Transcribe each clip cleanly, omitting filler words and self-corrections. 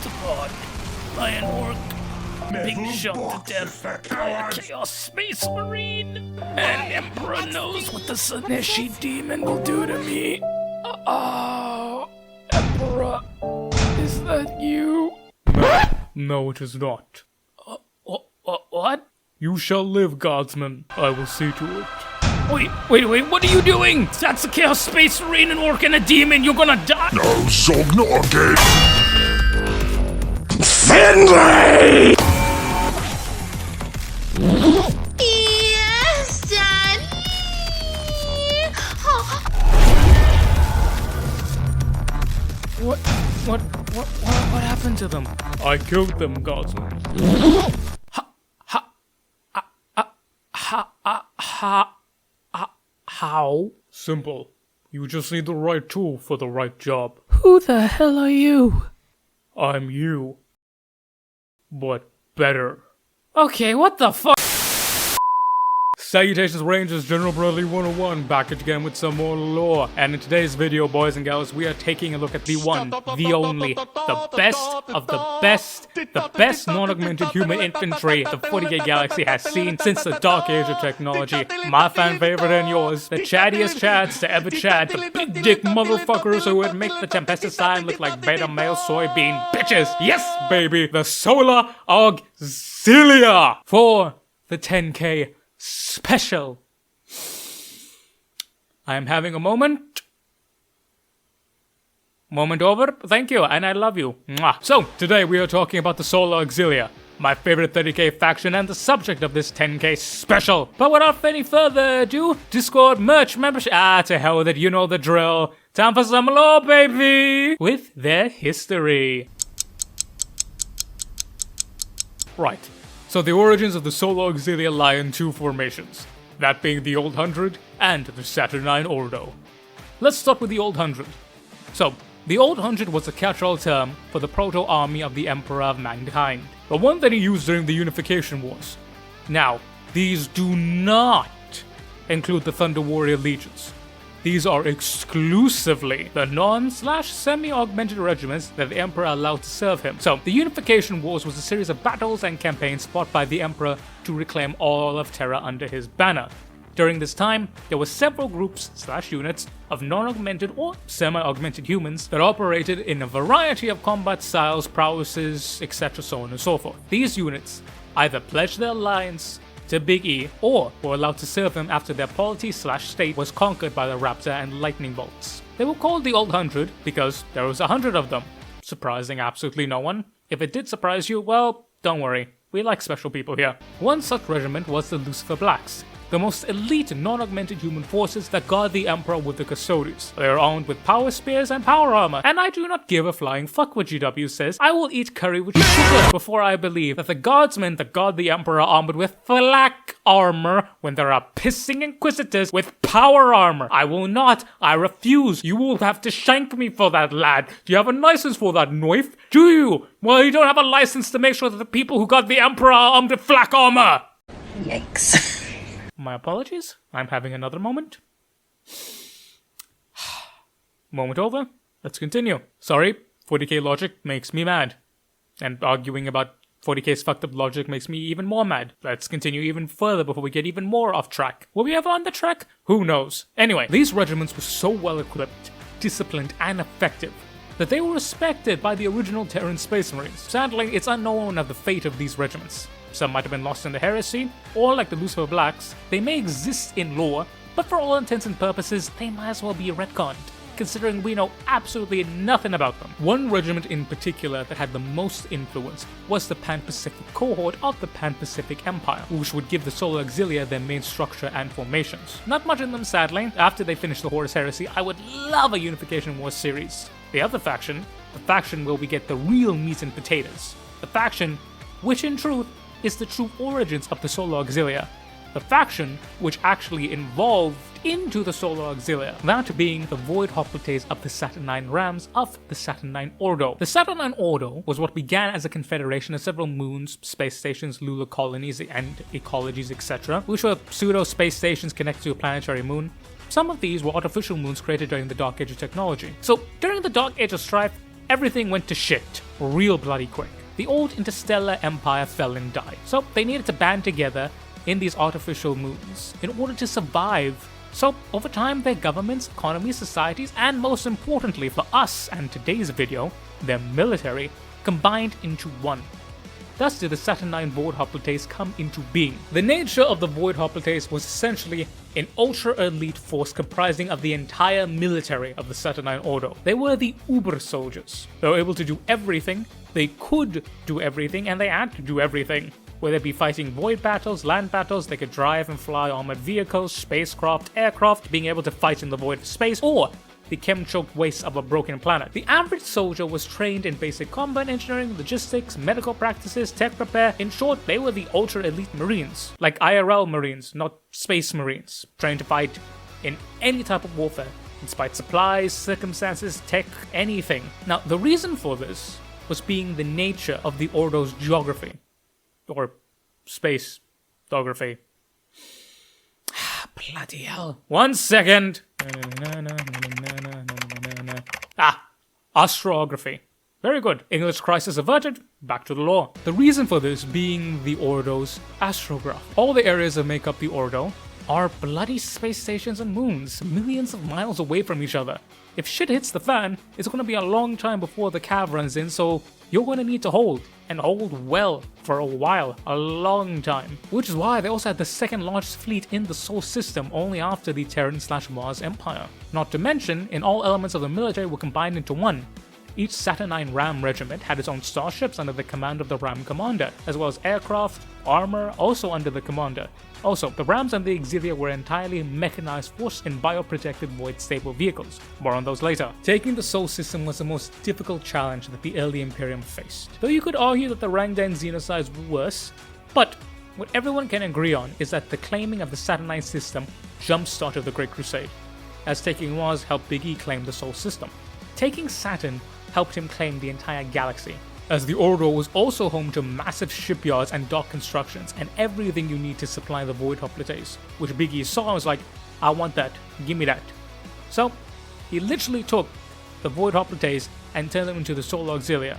upon Lion Orc, being shot to death by a Chaos Space Marine, and Emperor knows what the Saneshi demon will do to me. Oh, Emperor, is that you? No, it is not. What? You shall live, Guardsmen. I will see to it. Wait, what are you doing? That's a Chaos Space Marine, an Orc, and a demon. You're gonna die. No, Zog, not again. Finlay! Yes, Daddy! What happened to them? I killed them, Guardsmen. How? Simple. You just need the right tool for the right job. Who the hell are you? I'm you. But better. Okay, what the fuck? Salutations Rangers, General Bradley 101, back again with some more lore. And in today's video, boys and gals, we are taking a look at the one, the only, the best of the best non-augmented human infantry the 40k galaxy has seen since the dark age of technology. My fan favorite and yours, the chattiest chats to ever chat, the big dick motherfuckers who would make the Tempesta sign look like beta male soybean bitches. Yes, baby, the Solar Auxilia for the 10k special. I am having a moment. Moment over. Thank you, and I love you. Mwah. So, today we are talking about the Solar Auxilia, my favorite 30k faction and the subject of this 10k special. But without any further ado, Discord merch membership. To hell with it, you know the drill. Time for some lore, baby! With their history. Right. So the origins of the Solar Auxilia lie in two formations, that being the Old Hundred and the Saturnine Ordo. Let's start with the Old Hundred. So, the Old Hundred was a catch-all term for the proto-army of the Emperor of Mankind, the one that he used during the Unification Wars. Now, these do not include the Thunder Warrior Legions. These are exclusively the non/semi-augmented regiments that the Emperor allowed to serve him. So, the Unification Wars was a series of battles and campaigns fought by the Emperor to reclaim all of Terra under his banner. During this time, there were several groups/units of non-augmented or semi-augmented humans that operated in a variety of combat styles, prowesses, etc., so on and so forth. These units either pledged their alliance to Big E, or were allowed to serve him after their polity/state was conquered by the Raptor and Lightning Bolts. They were called the Old Hundred because there was 100 of them, surprising absolutely no one. If it did surprise you, well, don't worry, we like special people here. One such regiment was the Lucifer Blacks, the most elite non-augmented human forces that guard the Emperor with the Custodies. They are armed with power spears and power armor, and I do not give a flying fuck what GW says. I will eat curry with sugar before I believe that the Guardsmen that guard the Emperor are armored with flak armor when there are pissing Inquisitors with power armor. I will not. I refuse. You will have to shank me for that, lad. Do you have a license for that, knife? Do you? Well, you don't have a license to make sure that the people who guard the Emperor are armed with flak armor. Yikes. My apologies. I'm having another moment. Moment over. Let's continue. Sorry, 40k logic makes me mad. And arguing about 40k's fucked up logic makes me even more mad. Let's continue even further before we get even more off track. Will we ever on the track? Who knows? Anyway, these regiments were so well equipped, disciplined, and effective that they were respected by the original Terran Space Marines. Sadly, it's unknown of the fate of these regiments. Some might have been lost in the heresy, or like the Lucifer Blacks, they may exist in lore, but for all intents and purposes, they might as well be retconned, considering we know absolutely nothing about them. One regiment in particular that had the most influence was the Pan-Pacific cohort of the Pan-Pacific Empire, which would give the Solar Auxilia their main structure and formations. Not much in them, sadly. After they finish the Horus Heresy, I would love a Unification Wars series. The other faction, the faction where we get the real meat and potatoes, the faction which in truth is the true origins of the Solar Auxilia, the faction which actually evolved into the Solar Auxilia, that being the Void Hoplites of the Saturnine Rams of the Saturnine Ordo. The Saturnine Ordo was what began as a confederation of several moons, space stations, lunar colonies, and ecologies, etc., which were pseudo-space stations connected to a planetary moon. Some of these were artificial moons created during the Dark Age of technology. So, during the Dark Age of strife, everything went to shit real bloody quick. The old interstellar empire fell and died, so they needed to band together in these artificial moons in order to survive. So over time, their governments, economies, societies, and most importantly for us and today's video, their military, combined into one. Thus did the Saturn IX Void Hoplites come into being. The nature of the Void Hoplites was essentially an ultra-elite force comprising of the entire military of the Saturn IX Ordo. They were the Uber soldiers. They were able to do everything, they could do everything, and they had to do everything. Whether it be fighting void battles, land battles, they could drive and fly armored vehicles, spacecraft, aircraft, being able to fight in the void of space, or the chem-choked wastes of a broken planet. The average soldier was trained in basic combat engineering, logistics, medical practices, tech repair. In short, they were the ultra-elite Marines. Like IRL Marines, not space Marines, trained to fight in any type of warfare, despite supplies, circumstances, tech, anything. Now, the reason for this was being the nature of the Ordo's geography. Or space geography. Bloody hell. 1 second. Astrography. Very good. English crisis averted. Back to the law. The reason for this being the Ordo's astrograph. All the areas that make up the Ordo are bloody space stations and moons, millions of miles away from each other. If shit hits the fan, it's going to be a long time before the cav runs in, so you're going to need to hold, and hold well for a while, a long time. Which is why they also had the second largest fleet in the Sol system, only after the Terran/Mars Empire. Not to mention, in all elements of the military were combined into one. Each Saturn IX Ram regiment had its own starships under the command of the Ram commander, as well as aircraft, armor, also under the commander. Also, the Rams and the Auxilia were entirely mechanized force in bioprotected void-stable vehicles. More on those later. Taking the Sol system was the most difficult challenge that the early Imperium faced. Though you could argue that the Rangdan Xenocides were worse, but what everyone can agree on is that the claiming of the Saturn IX system jump-started the Great Crusade, as taking Mars helped Big E claim the Sol system. Taking Saturn helped him claim the entire galaxy, as the Ordo was also home to massive shipyards and dock constructions and everything you need to supply the Void Hoplites, which Big E saw and was like, I want that, give me that. So, he literally took the Void Hoplites and turned them into the Solar Auxilia.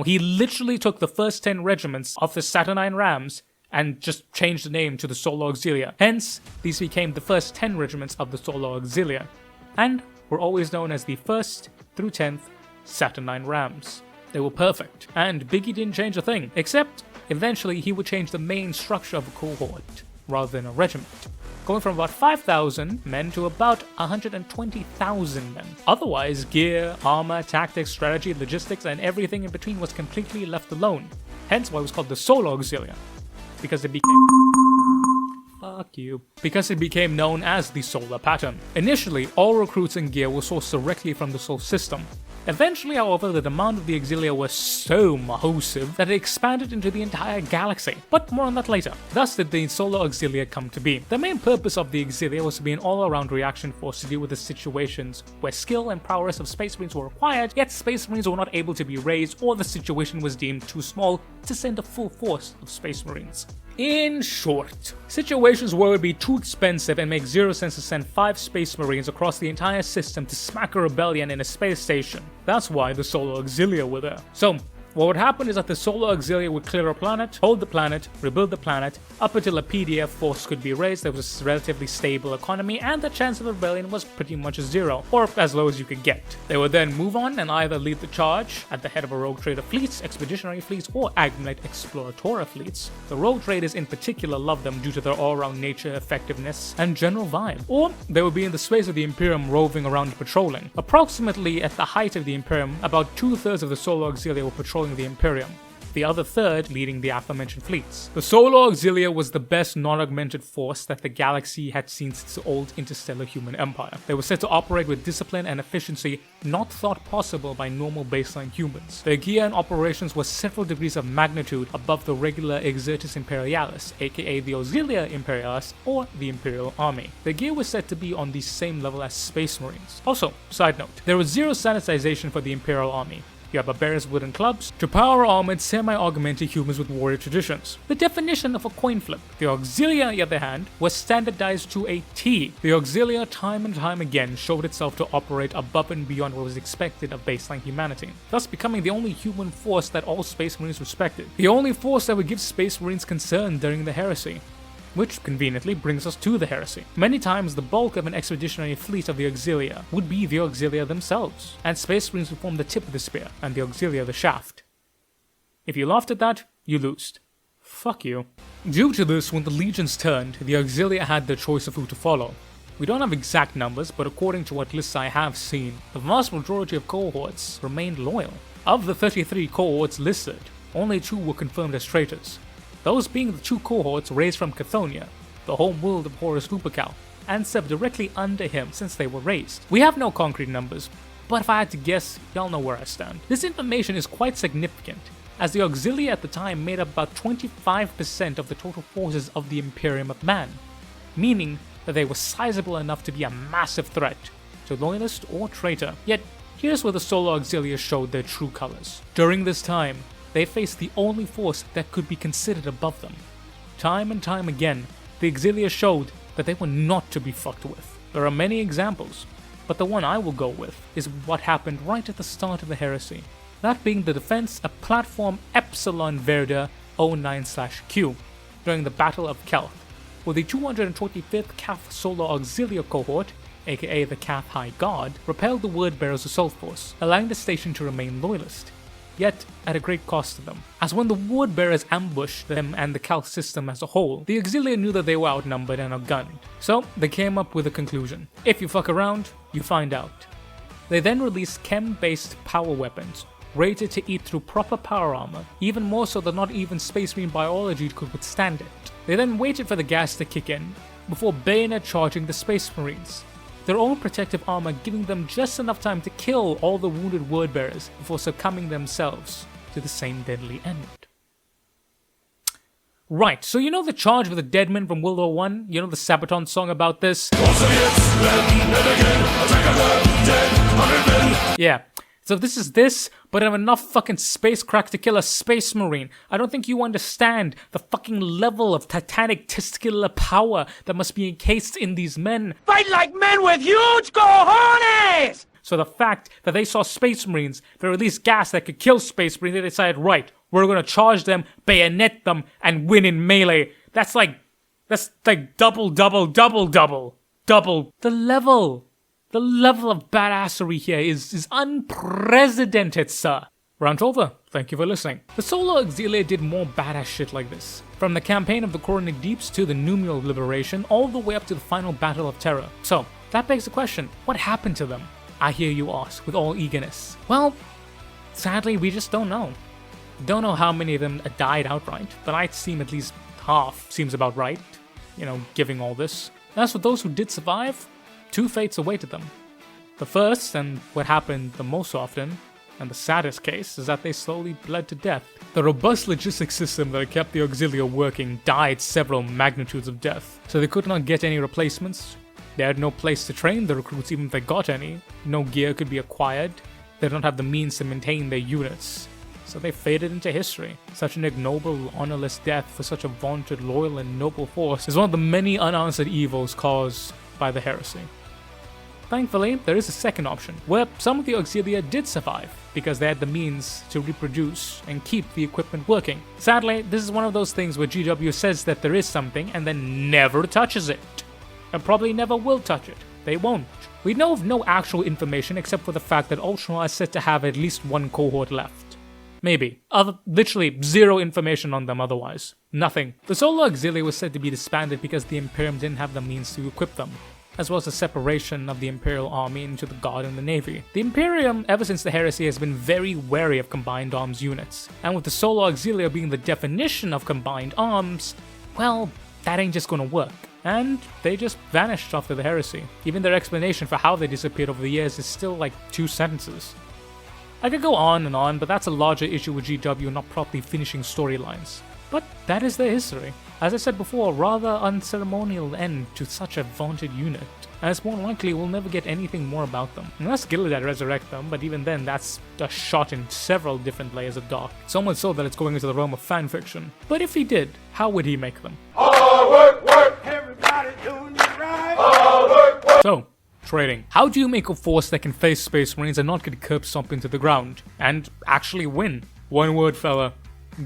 He literally took the first 10 regiments of the Saturn IX Rams and just changed the name to the Solar Auxilia. Hence, these became the first 10 regiments of the Solar Auxilia, and were always known as the 1st through 10th Saturn IX Rams. They were perfect, and Biggie didn't change a thing, except eventually he would change the main structure of a cohort, rather than a regiment, going from about 5,000 men to about 120,000 men. Otherwise, gear, armor, tactics, strategy, logistics, and everything in between was completely left alone, hence why it was called the Solar Auxilia, because it became... Fuck you. Because it became known as the Solar Pattern. Initially, all recruits and gear were sourced directly from the Sol system. Eventually, however, the demand of the Auxilia was so massive that it expanded into the entire galaxy, but more on that later. Thus did the Solar Auxilia come to be. The main purpose of the Auxilia was to be an all-around reaction force to deal with the situations where skill and prowess of Space Marines were required, yet Space Marines were not able to be raised or the situation was deemed too small to send a full force of Space Marines. In short, situations where it would be too expensive and make zero sense to send 5 Space Marines across the entire system to smack a rebellion in a space station. That's why the Solar Auxilia were there. So, what would happen is that the Solar Auxilia would clear a planet, hold the planet, rebuild the planet, up until a PDF force could be raised, there was a relatively stable economy, and the chance of a rebellion was pretty much zero, or as low as you could get. They would then move on and either lead the charge at the head of a rogue trader fleets, expeditionary fleets, or Agmanite exploratora fleets. The rogue traders in particular loved them due to their all-around nature, effectiveness, and general vibe. Or they would be in the space of the Imperium roving around patrolling. Approximately at the height of the Imperium, about 2/3 of the Solar Auxilia were patrolling the Imperium, the other third leading the aforementioned fleets. The Solar Auxilia was the best non-augmented force that the galaxy had seen since the old interstellar human empire. They were said to operate with discipline and efficiency not thought possible by normal baseline humans. Their gear and operations were several degrees of magnitude above the regular Exertus Imperialis, aka the Auxilia Imperialis or the Imperial Army. Their gear was said to be on the same level as Space Marines. Also, side note, there was zero sanitization for the Imperial Army. You have barbarians with wooden clubs to power-armored, semi-augmented humans with warrior traditions. The definition of a coin flip. The Auxilia, on the other hand, was standardized to a T. The Auxilia time and time again showed itself to operate above and beyond what was expected of baseline humanity, thus becoming the only human force that all Space Marines respected. The only force that would give Space Marines concern during the Heresy. Which conveniently brings us to the Heresy. Many times the bulk of an expeditionary fleet of the Auxilia would be the Auxilia themselves, and Space Marines would form the tip of the spear, and the Auxilia the shaft. If you laughed at that, you lost. Fuck you. Due to this, when the legions turned, the Auxilia had their choice of who to follow. We don't have exact numbers, but according to what lists I have seen, the vast majority of cohorts remained loyal. Of the 33 cohorts listed, only 2 were confirmed as traitors. Those being the 2 cohorts raised from Cathonia, the home world of Horus Lupercal, and served directly under him since they were raised. We have no concrete numbers, but if I had to guess, y'all know where I stand. This information is quite significant, as the Auxilia at the time made up about 25% of the total forces of the Imperium of Man, meaning that they were sizable enough to be a massive threat to loyalist or traitor. Yet, here's where the Solar Auxilia showed their true colors. During this time, they faced the only force that could be considered above them. Time and time again, the Auxilia showed that they were not to be fucked with. There are many examples, but the one I will go with is what happened right at the start of the Heresy. That being the defense of Platform Epsilon Verda 09/Q during the Battle of Kelth, where the 225th Cath Solar Auxilia cohort, aka the Cath High Guard, repelled the Wordbearer's assault force, allowing the station to remain loyalist, yet at a great cost to them. As when the Wordbearers ambushed them and the Calc system as a whole, the Auxilia knew that they were outnumbered and outgunned, so they came up with a conclusion. If you fuck around, you find out. They then released chem-based power weapons, rated to eat through proper power armor, even more so that not even Space Marine biology could withstand it. They then waited for the gas to kick in, before bayonet charging the Space Marines, their own protective armor giving them just enough time to kill all the wounded Wordbearers before succumbing themselves to the same deadly end. Right, so you know the charge with the Deadmen from World War I? You know the Sabaton song about this? Yeah. So this is this, but I have enough fucking space crack to kill a Space Marine. I don't think you understand the fucking level of titanic testicular power that must be encased in these men. Fight like men with huge cojones! So the fact that they saw Space Marines, they released gas that could kill Space Marines, they decided, right, we're gonna charge them, bayonet them, and win in melee. That's like double. The level of badassery here is unprecedented, sir. Rant over. Thank you for listening. The Solar Auxilia did more badass shit like this. From the campaign of the Coronic Deeps to the Numeral Liberation, all the way up to the final Battle of Terror. So, that begs the question, what happened to them? I hear you ask, with all eagerness. Well, sadly, we just don't know. Don't know how many of them died outright, but I'd seem at least half seems about right, giving all this. As for those who did survive, 2 fates awaited them. The first, and what happened the most often, and the saddest case, is that they slowly bled to death. The robust logistics system that kept the Auxilia working died several magnitudes of death, so they could not get any replacements. They had no place to train the recruits even if they got any. No gear could be acquired. They don't have the means to maintain their units. So they faded into history. Such an ignoble, honorless death for such a vaunted, loyal, and noble force is one of the many unanswered evils caused by the heresy. Thankfully, there is a second option, where some of the Auxilia did survive, because they had the means to reproduce and keep the equipment working. Sadly, this is one of those things where GW says that there is something and then never touches it. And probably never will touch it. They won't. We know of no actual information except for the fact that Ultron is said to have at least 1 cohort left. Maybe. Literally zero information on them otherwise. Nothing. The Solar Auxilia was said to be disbanded because the Imperium didn't have the means to equip them, as well as the separation of the Imperial Army into the Guard and the Navy. The Imperium, ever since the Heresy, has been very wary of combined arms units, and with the Solar Auxilia being the definition of combined arms, well, that ain't just gonna work. And they just vanished after the Heresy. Even their explanation for how they disappeared over the years is still like 2 sentences. I could go on and on, but that's a larger issue with GW not properly finishing storylines. But that is their history. As I said before, a rather unceremonial end to such a vaunted unit, as more likely we'll never get anything more about them. Unless Gillidan resurrect them, but even then that's a shot in several different layers of dark. So much so that it's going into the realm of fanfiction. But if he did, how would he make them? Hard work, everybody doing it right. Hard work. So, trading. How do you make a force that can face Space Marines and not get curb stomped into the ground? And actually win? One word, fella.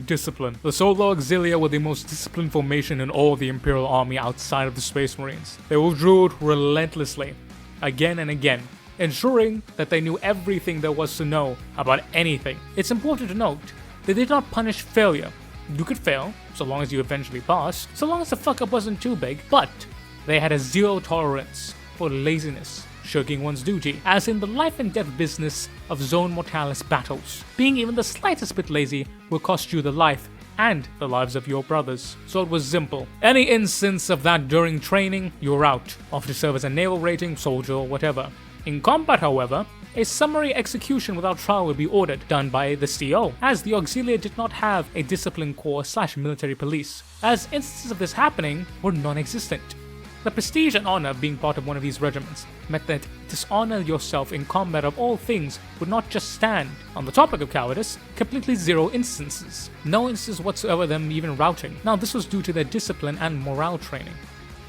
Discipline. The Solar Auxilia were the most disciplined formation in all the Imperial Army outside of the Space Marines. They were drilled relentlessly, again and again, ensuring that they knew everything there was to know about anything. It's important to note, they did not punish failure. You could fail, so long as you eventually passed, so long as the fuck up wasn't too big, but they had a zero tolerance for laziness, shirking one's duty, as in the life and death business of Zone Mortalis battles. Being even the slightest bit lazy will cost you the life and the lives of your brothers. So it was simple. Any instance of that during training, you're out, off to serve as a naval rating, soldier, or whatever. In combat, however, a summary execution without trial would be ordered, done by the CO, as the Auxilia did not have a discipline corps / military police, as instances of this happening were non-existent. The prestige and honor of being part of one of these regiments meant that dishonor yourself in combat of all things would not just stand. On the topic of cowardice, completely zero instances. No instances whatsoever of them even routing. Now this was due to their discipline and morale training,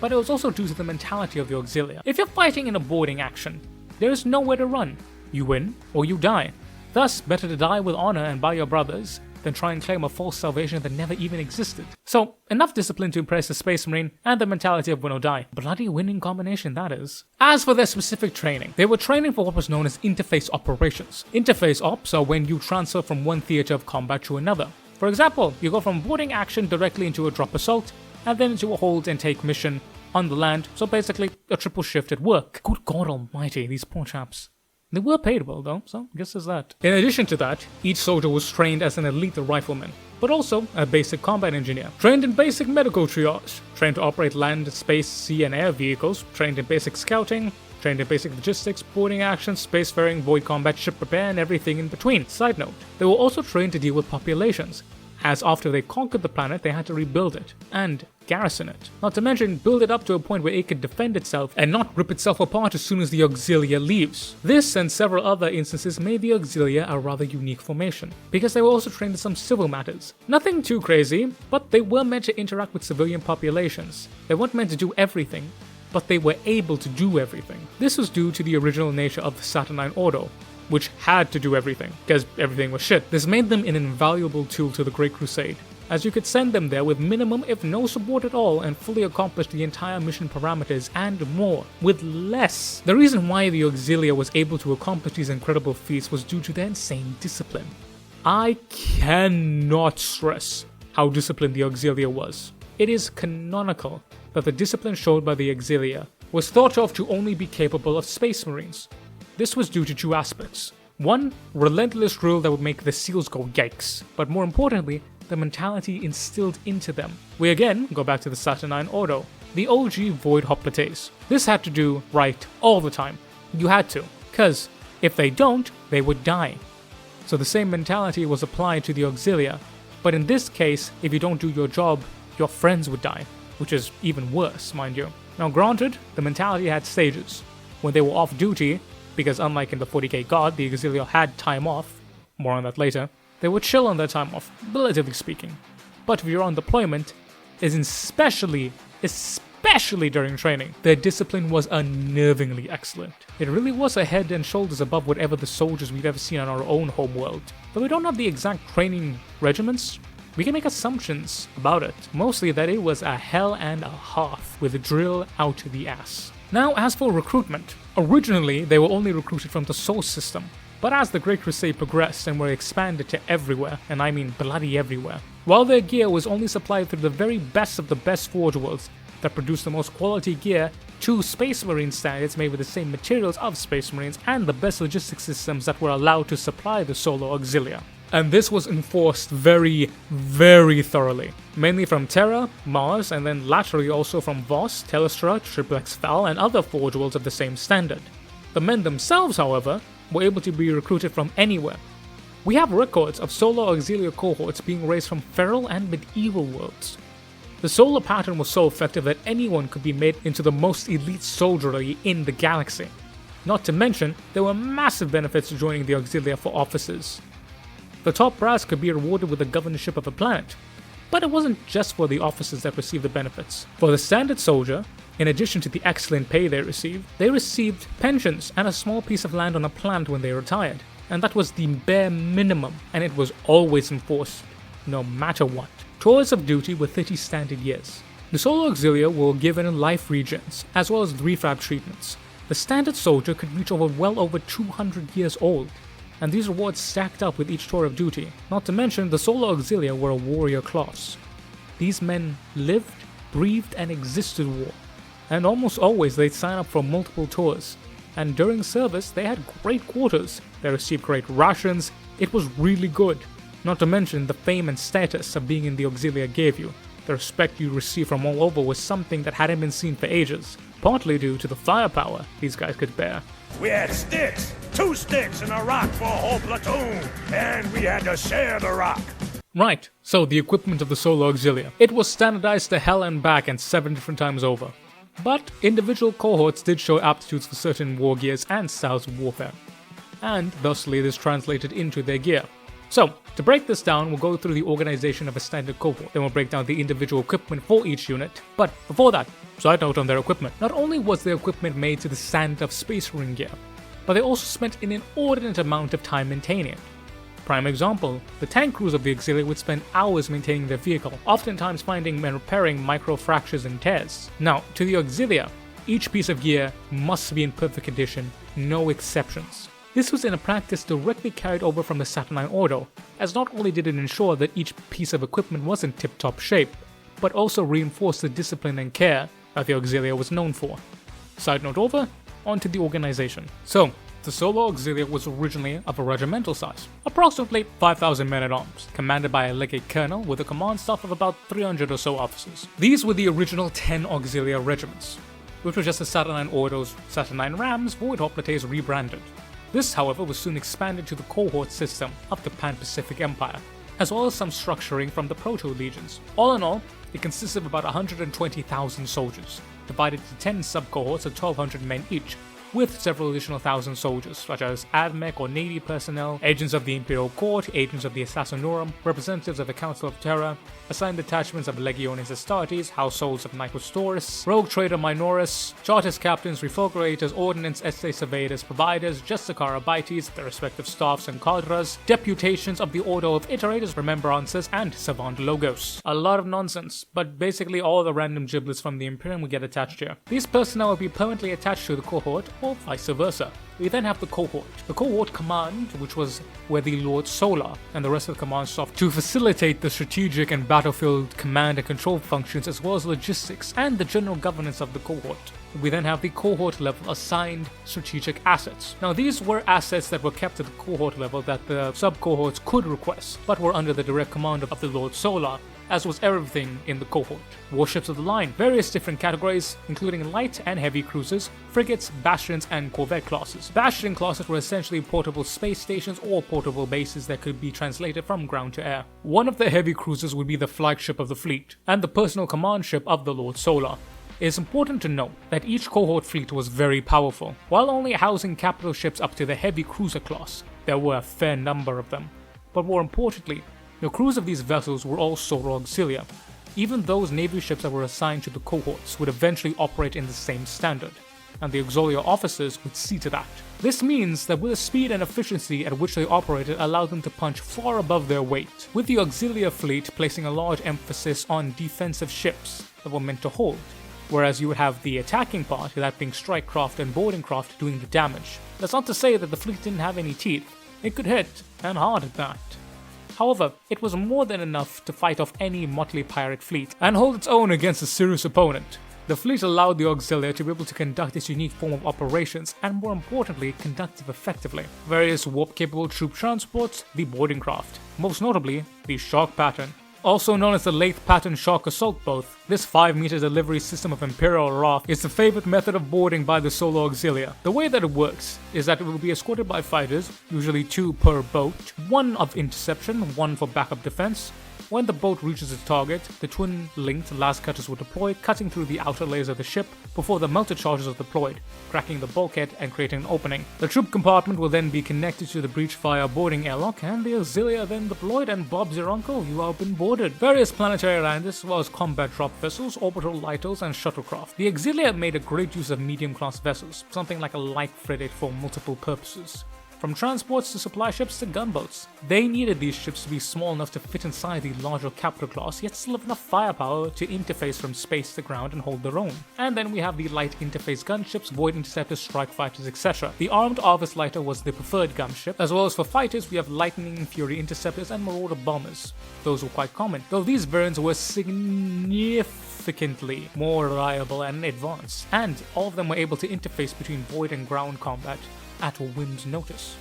but it was also due to the mentality of the Auxilia. If you're fighting in a boarding action, there is nowhere to run. You win or you die. Thus, better to die with honor and by your brothers than try and claim a false salvation that never even existed. So, enough discipline to impress the Space Marine and the mentality of win or die. Bloody winning combination, that is. As for their specific training, they were training for what was known as interface operations. Interface ops are when you transfer from one theater of combat to another. For example, you go from boarding action directly into a drop assault, and then into a hold and take mission on the land, so basically a triple shift at work. Good God almighty, these poor chaps. They were paid well though, so I guess there's that. In addition to that, each soldier was trained as an elite rifleman, but also a basic combat engineer. Trained in basic medical triage, trained to operate land, space, sea and air vehicles, trained in basic scouting, trained in basic logistics, boarding actions, spacefaring, void combat, ship repair and everything in between. Side note, they were also trained to deal with populations, as after they conquered the planet they had to rebuild it, and garrison it. Not to mention build it up to a point where it could defend itself and not rip itself apart as soon as the Auxilia leaves. This and several other instances made the Auxilia a rather unique formation, because they were also trained in some civil matters. Nothing too crazy, but they were meant to interact with civilian populations. They weren't meant to do everything, but they were able to do everything. This was due to the original nature of the Saturnine Ordo, which had to do everything, because everything was shit. This made them an invaluable tool to the Great Crusade, as you could send them there with minimum if no support at all and fully accomplish the entire mission parameters and more, with less. The reason why the Auxilia was able to accomplish these incredible feats was due to their insane discipline. I cannot stress how disciplined the Auxilia was. It is canonical that the discipline showed by the Auxilia was thought of to only be capable of Space Marines. This was due to two aspects. One, relentless drill that would make the SEALs go yikes, but more importantly, the mentality instilled into them. We again go back to the Saturnine Ordo, the OG Void Hoplites. This had to do right all the time. You had to, cause if they don't, they would die. So the same mentality was applied to the Auxilia, but in this case, if you don't do your job, your friends would die, which is even worse, mind you. Now granted, the mentality had stages. When they were off duty, because unlike in the 40k God, the Auxilia had time off, more on that later, they would chill on their time off, relatively speaking. But if you're on deployment, especially during training, their discipline was unnervingly excellent. It really was a head and shoulders above whatever the soldiers we've ever seen on our own homeworld. Though we don't have the exact training regiments, we can make assumptions about it, mostly that it was a hell and a half with a drill out the ass. Now as for recruitment, originally they were only recruited from the Sol system, but as the Great Crusade progressed and were expanded to everywhere, and I mean bloody everywhere, while their gear was only supplied through the very best of the best ForgeWorlds that produced the most quality gear to Space Marine standards made with the same materials of Space Marines and the best logistics systems that were allowed to supply the Solar Auxilia. And this was enforced very, very thoroughly, mainly from Terra, Mars, and then laterally also from Voss, Telestra, Triplex Val, and other ForgeWorlds of the same standard. The men themselves, however, were able to be recruited from anywhere. We have records of solar auxilia cohorts being raised from feral and medieval worlds. The solar pattern was so effective that anyone could be made into the most elite soldiery in the galaxy. Not to mention, there were massive benefits to joining the Auxilia for officers. The top brass could be rewarded with the governorship of a planet, but it wasn't just for the officers that received the benefits. For the standard soldier, in addition to the excellent pay they received pensions and a small piece of land on a planet when they retired, and that was the bare minimum, and it was always enforced, no matter what. Tours of duty were 30 standard years. The solar auxilia were given life regens, as well as refab treatments. The standard soldier could reach well over 200 years old, and these rewards stacked up with each tour of duty. Not to mention, the solar auxilia were a warrior class. These men lived, breathed, and existed war, and almost always they'd sign up for multiple tours. And during service, they had great quarters, they received great rations, it was really good. Not to mention the fame and status of being in the auxilia gave you. The respect you received from all over was something that hadn't been seen for ages, partly due to the firepower these guys could bear. We had sticks, 2 sticks and a rock for a whole platoon, and we had to share the rock. Right, so the equipment of the solar auxilia. It was standardized to hell and back and 7 different times over. But individual cohorts did show aptitudes for certain war gears and styles of warfare, and thusly this translated into their gear. So, to break this down, we'll go through the organization of a standard cohort, then we'll break down the individual equipment for each unit. But before that, side note on their equipment. Not only was their equipment made to the standard of Space Marine gear, but they also spent an inordinate amount of time maintaining it. Prime example, the tank crews of the Auxilia would spend hours maintaining their vehicle, oftentimes finding and repairing micro fractures and tears. Now, to the Auxilia, each piece of gear must be in perfect condition, no exceptions. This was in a practice directly carried over from the Saturnine Ordo, as not only did it ensure that each piece of equipment was in tip-top shape, but also reinforced the discipline and care that the Auxilia was known for. Side note over, onto the organization. So, the Solar Auxilia was originally of a regimental size, approximately 5,000 men-at-arms, commanded by a legate colonel with a command staff of about 300 or so officers. These were the original 10 Auxilia regiments, which were just the Saturnine Ordo's Saturnine Rams Void Hoplites rebranded. This, however, was soon expanded to the cohort system of the Pan-Pacific Empire, as well as some structuring from the Proto-Legions. All in all, it consists of about 120,000 soldiers, divided into 10 sub-cohorts of 1,200 men each, with several additional thousand soldiers, such as AdMech or Navy personnel, agents of the Imperial Court, agents of the Assassinorum, representatives of the Council of Terra, assigned detachments of Legiones Astartes, households of Nicostoris, rogue trader Minoris, chartist captains, refulgurators, ordnance, essay surveyors, providers, Justicara Bites, their respective staffs and cadres, deputations of the Order of Iterators, Remembrances, and Savant Logos. A lot of nonsense, but basically all the random giblets from the Imperium will get attached here. These personnel will be permanently attached to the cohort, or vice versa. We then have the cohort. The cohort command, which was where the Lord Solar and the rest of the command staff to facilitate the strategic and battlefield command and control functions, as well as logistics and the general governance of the cohort. We then have the cohort level assigned strategic assets. Now these were assets that were kept at the cohort level that the sub-cohorts could request, but were under the direct command of the Lord Solar, as was everything in the cohort. Warships of the line, various different categories, including light and heavy cruisers, frigates, bastions, and corvette classes. Bastion classes were essentially portable space stations or portable bases that could be translated from ground to air. One of the heavy cruisers would be the flagship of the fleet, and the personal command ship of the Lord Solar. It is important to note that each cohort fleet was very powerful. While only housing capital ships up to the heavy cruiser class, there were a fair number of them. But more importantly, the crews of these vessels were all Solar Auxilia. Even those navy ships that were assigned to the cohorts would eventually operate in the same standard, and the Auxilia officers would see to that. This means that with the speed and efficiency at which they operated allowed them to punch far above their weight, with the Auxilia fleet placing a large emphasis on defensive ships that were meant to hold, whereas you would have the attacking part, that being strike craft and boarding craft, doing the damage. That's not to say that the fleet didn't have any teeth. It could hit, and hard at that. However, it was more than enough to fight off any motley pirate fleet and hold its own against a serious opponent. The fleet allowed the Auxilia to be able to conduct its unique form of operations and, more importantly, conduct it effectively. Various warp-capable troop transports, the boarding craft, most notably the Shark pattern, Also known as the Lathe Pattern Shock Assault Boat, this 5-meter delivery system of Imperial raft is the favorite method of boarding by the solo Auxilia. The way that it works is that it will be escorted by fighters, usually 2 per boat, 1 of interception, 1 for backup defense. When the boat reaches its target, the twin-linked las cutters will deploy, cutting through the outer layers of the ship before the melter charges are deployed, cracking the bulkhead and creating an opening. The troop compartment will then be connected to the breach via boarding airlock, and the Auxilia then deployed, and Bob's your uncle, you have been boarded. Various planetary landers, as well as combat drop vessels, orbital lighters, and shuttlecraft. The Auxilia made a great use of medium-class vessels, something like a light frigate for multiple purposes. From transports to supply ships to gunboats. They needed these ships to be small enough to fit inside the larger capital class, yet still have enough firepower to interface from space to ground and hold their own. And then we have the light interface gunships, void interceptors, strike fighters, etc. The armed Arvis lighter was the preferred gunship, as well as for fighters we have lightning, fury interceptors, and marauder bombers. Those were quite common, though these variants were significantly more reliable and advanced, and all of them were able to interface between void and ground combat at a whim's notice,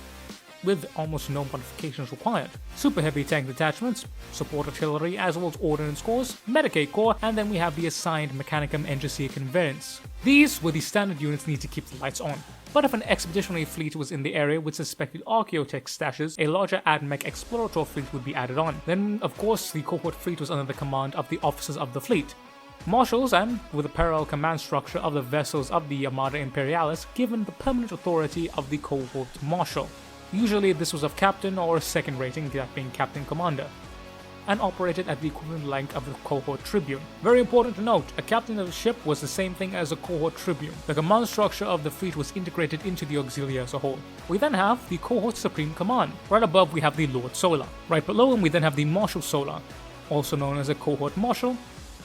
with almost no modifications required. Super heavy tank detachments, support artillery, as well as ordnance corps, Medicaid corps, and then we have the assigned Mechanicum Engineer conveyance. These were the standard units needed to keep the lights on. But if an expeditionary fleet was in the area with suspected archaeotech stashes, a larger AdMech Explorator fleet would be added on. Then, of course, the cohort fleet was under the command of the officers of the fleet. Marshals, and with a parallel command structure of the vessels of the Armada Imperialis, given the permanent authority of the cohort marshal. Usually this was of captain or second rating, that being captain commander, and operated at the equivalent rank of the cohort tribune. Very important to note, a captain of the ship was the same thing as a cohort tribune. The command structure of the fleet was integrated into the Auxilia as a whole. We then have the cohort supreme command. Right above we have the Lord Solar. Right below him we then have the Marshal Solar, also known as a cohort marshal.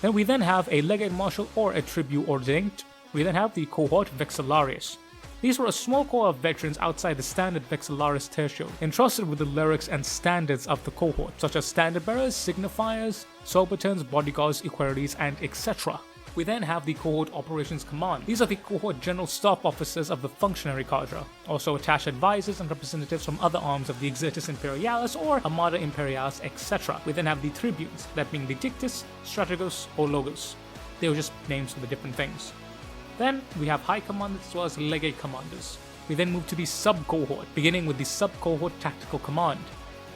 Then we then have a legate marshal or a tribune ordained. We then have the cohort Vexillarius. These were a small corps of veterans outside the standard Vexillaris tertio, entrusted with the lyrics and standards of the cohort, such as standard bearers, signifiers, subalterns, bodyguards, equerries, and etc. We then have the Cohort Operations Command. These are the Cohort General Staff Officers of the Functionary Cadre, also attached advisors and representatives from other arms of the Exertus Imperialis or Armada Imperialis, etc. We then have the Tribunes, that being the Dictus, Strategos, or Logos. They were just names for the different things. Then we have High Commanders as well as Legate Commanders. We then move to the Sub-Cohort, beginning with the Sub-Cohort Tactical Command.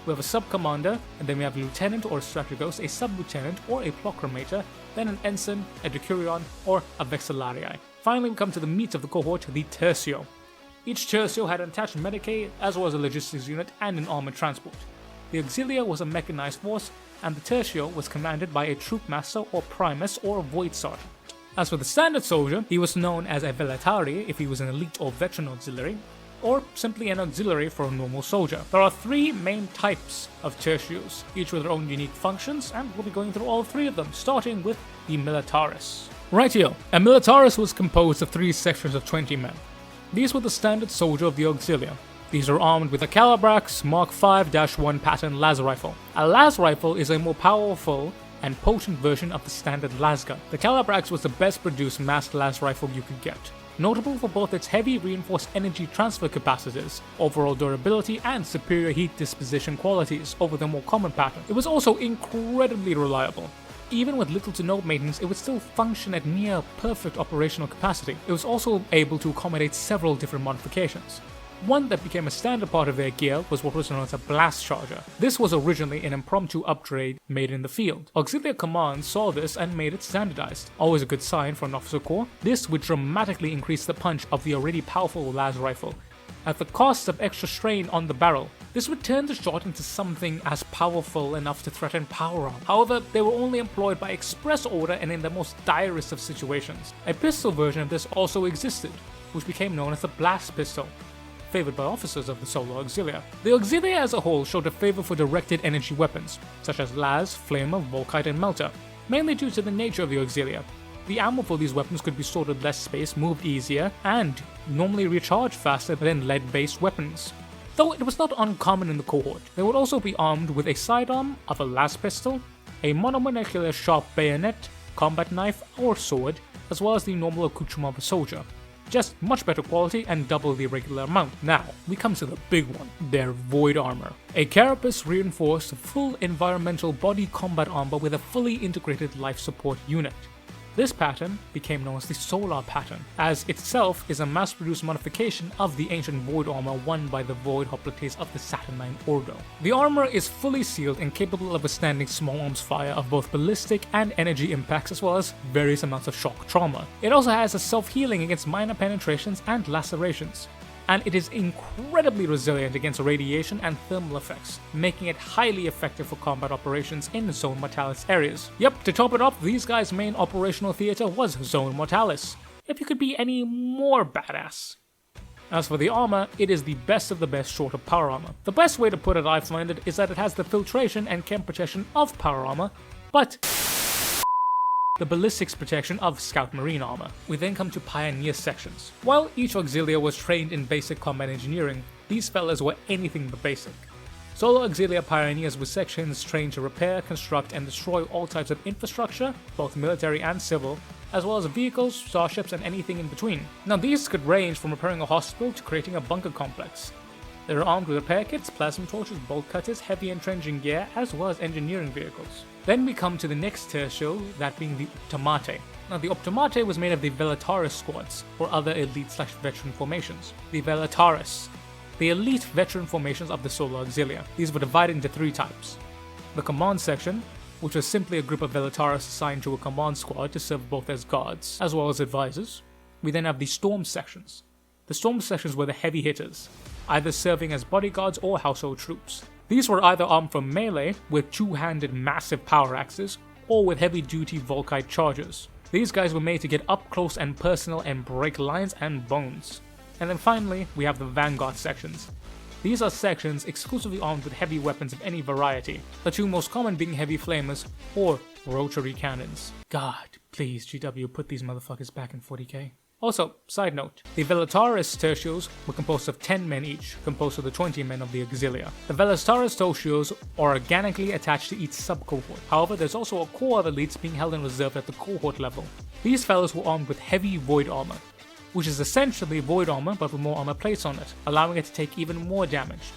We have a sub-commander, and then we have a lieutenant or a strategos, a sub-lieutenant or a proclamator, then an ensign, a decurion, or a vexillarii. Finally, we come to the meat of the cohort, the tertio. Each tertio had an attached medicae, as well as a logistics unit and an armored transport. The auxilia was a mechanized force, and the tertio was commanded by a troop master or primus or a void sergeant. As for the standard soldier, he was known as a velatari if he was an elite or veteran auxiliary, or simply an auxiliary for a normal soldier. There are 3 main types of tertios, each with their own unique functions, and we'll be going through all 3 of them, starting with the militaris. Rightio, a militaris was composed of 3 sections of 20 men. These were the standard soldier of the auxilia. These are armed with a Calibrax Mark 5-1 pattern las rifle. A las rifle is a more powerful and potent version of the standard lasgun. The Calibrax was the best produced massed las rifle you could get, notable for both its heavy reinforced energy transfer capacities, overall durability, and superior heat disposition qualities over the more common pattern. It was also incredibly reliable. Even with little to no maintenance, it would still function at near perfect operational capacity. It was also able to accommodate several different modifications. One that became a standard part of their gear was what was known as a blast charger. This was originally an impromptu upgrade made in the field. Auxilia Command saw this and made it standardized. Always a good sign for an officer corps. This would dramatically increase the punch of the already powerful las rifle, at the cost of extra strain on the barrel. This would turn the shot into something as powerful enough to threaten power arm. However, they were only employed by express order and in the most direst of situations. A pistol version of this also existed, which became known as the blast pistol, favored by officers of the Solo Auxilia. The Auxilia as a whole showed a favor for directed energy weapons, such as las, flamer, volkite, and melter, mainly due to the nature of the Auxilia. The ammo for these weapons could be stored with less space, moved easier, and normally recharged faster than lead-based weapons. Though it was not uncommon in the cohort, they would also be armed with a sidearm of a las pistol, a monomolecular sharp bayonet, combat knife, or sword, as well as the normal accoutrement of a soldier. just much better quality and double the regular amount. Now, we come to the big one, their Void Armor. A carapace reinforced full environmental body combat armor with a fully integrated life support unit. This pattern became known as the Solar pattern, as itself is a mass-produced modification of the ancient Void armor won by the Void hoplites of the Saturnine Ordo. The armor is fully sealed and capable of withstanding small arms fire of both ballistic and energy impacts, as well as various amounts of shock trauma. It also has a self-healing against minor penetrations and lacerations, and it is incredibly resilient against radiation and thermal effects, making it highly effective for combat operations in Zone Mortalis areas. Yep, to top it off, these guys' main operational theater was Zone Mortalis, if you could be any more badass. As for the armor, it is the best of the best short of power armor. The best way to put it I find it is that it has the filtration and chem protection of power armor, but the ballistics protection of Scout Marine armor. We then come to Pioneer sections. While each Auxilia was trained in basic combat engineering, these fellas were anything but basic. Solo Auxilia Pioneers were sections trained to repair, construct, and destroy all types of infrastructure, both military and civil, as well as vehicles, starships, and anything in between. Now these could range from repairing a hospital to creating a bunker complex. They were armed with repair kits, plasma torches, bolt cutters, heavy entrenching gear, as well as engineering vehicles. Then we come to the next tertio, that being the Optimate. Now the Optimate was made of the Velataris squads, or other elite/veteran formations. The Velataris, the elite veteran formations of the Solo Auxilia. These were divided into three types. The Command section, which was simply a group of Velataris assigned to a command squad to serve both as guards, as well as advisors. We then have the Storm sections. The Storm sections were the heavy hitters, either serving as bodyguards or household troops. These were either armed for melee with two-handed massive power axes, or with heavy-duty Volkite chargers. These guys were made to get up close and personal and break lines and bones. And then finally, we have the Vanguard sections. These are sections exclusively armed with heavy weapons of any variety, the two most common being heavy flamers or rotary cannons. God, please GW, put these motherfuckers back in 40k. Also, side note, the Velataris tertios were composed of 10 men each, composed of the 20 men of the Auxilia. The Velataris tertios are organically attached to each sub-cohort. However, there's also a core of elites being held in reserve at the cohort level. These fellows were armed with heavy void armor, which is essentially void armor but with more armor plates on it, allowing it to take even more damage.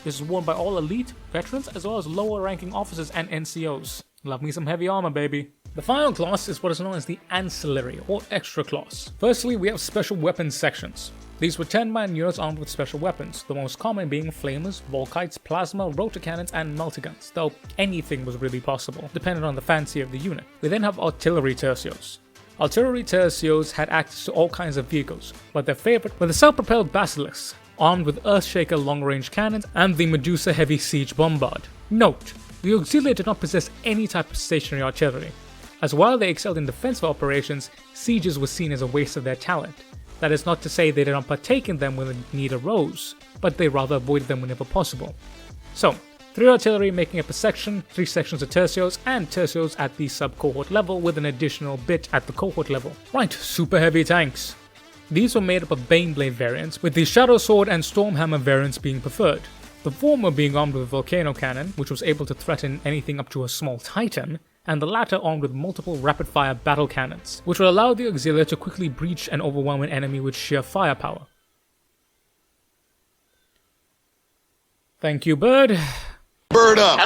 This is worn by all elite, veterans, as well as lower ranking officers and NCOs. Love me some heavy armor, baby. The final class is what is known as the Ancillary, or Extra class. Firstly, we have Special Weapons sections. These were 10-man units armed with special weapons, the most common being flamers, volkites, plasma, rotor cannons, and multi-guns, though anything was really possible, depending on the fancy of the unit. We then have Artillery tertios. Artillery tertios had access to all kinds of vehicles, but their favorite were the self-propelled basilisks, armed with Earthshaker long-range cannons and the Medusa heavy siege bombard. Note, the Auxilia did not possess any type of stationary artillery, as while they excelled in defensive operations, sieges were seen as a waste of their talent. That is not to say they did not partake in them when the need arose, but they rather avoided them whenever possible. So, 3 artillery making up a section, 3 sections of tertios, and tertios at the sub-cohort level with an additional bit at the cohort level. Right, super heavy tanks. These were made up of Baneblade variants, with the Shadow Sword and Stormhammer variants being preferred. The former being armed with a Volcano Cannon, which was able to threaten anything up to a small Titan, and the latter armed with multiple rapid-fire battle cannons, which would allow the Auxilia to quickly breach and overwhelm an enemy with sheer firepower. Thank you, Bird. Bird up!